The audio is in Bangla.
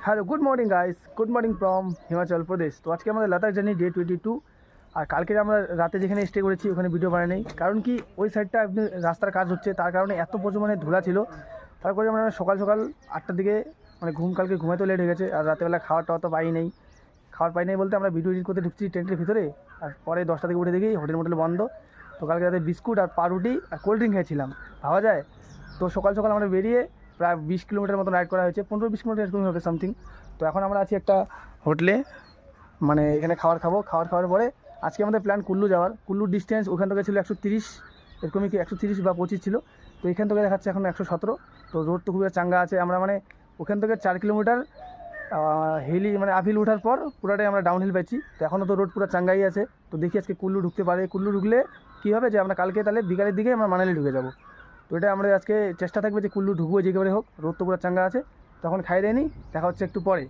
Hello, good morning guys, good morning from Himachal Pradesh. তো আজকে আমাদের লাদাখ জার্নি ডে 22। আর কালকে আমরা রাতে যেখানে স্টে করেছি ওখানে ভিডিও বানাই নেই, কারণ কি ওই সাইডটা আপনি রাস্তার কাজ হচ্ছে, তার কারণে এত পরিমাণে ধুলা ছিল। তারপরে আমরা সকাল সকাল 8টার দিকে মানে কালকে ঘুমাইতে লেট হয়ে গেছে, আর রাতেবেলা খাওয়ার টাওয়া তো পাই নেই। খাওয়ার পাই নেই বলতে আমরা ভিডিও এডিট করতে ঢুকছি টেন্টের ভিতরে, আর পরে 10টা থেকে উঠে দেখি হোটেল মোটেল বন্ধ। তো কালকে রাতে বিস্কুট আর পাউরুটি আর কোল্ড ড্রিঙ্ক খেয়েছিলাম, ভাবা যায়। তো সকাল সকাল আমরা বেরিয়ে প্রায় 20 কিলোমিটার মতো রাইড করা হয়েছে, 15-20 কিলোমিটার এরকমই হবে সামথিং। তো এখন আমরা আছি একটা হোটেলে, মানে এখানে খাবার খাবো। খাওয়ার পরে আজকে আমাদের প্ল্যান কুল্লু যাওয়ার। কুল্লুর ডিস্টেন্স ওখান থেকে ছিল 130, এরকমই কি 130 বা 25 ছিল। তো এখান থেকে দেখাচ্ছে এখন 117। তো রোড তো খুবই চাঙ্গা আছে। আমরা মানে ওখান থেকে 4 কিলোমিটার হিলি মানে আপহিল ওঠার পর পুরাটাই আমরা ডাউন হিল পাচ্ছি। তো এখনও তো রোড পুরো চাঙ্গাই আছে। তো দেখি আজকে কুল্লু ঢুকতে পারে। কুল্লু ঢুকলে কী হবে যে আমরা কালকে তাহলে বিকালের দিকে আমরা মানালি ঢুকে যাবো। তো এটা আমাদের আজকে চেষ্টা থাকবে যে কুল্লু ঢুকবো যেভাবে হোক। রোড তো পুরো চাঙ্গা আছে। তখন খাই দেয়নি, দেখা হচ্ছে একটু পরে।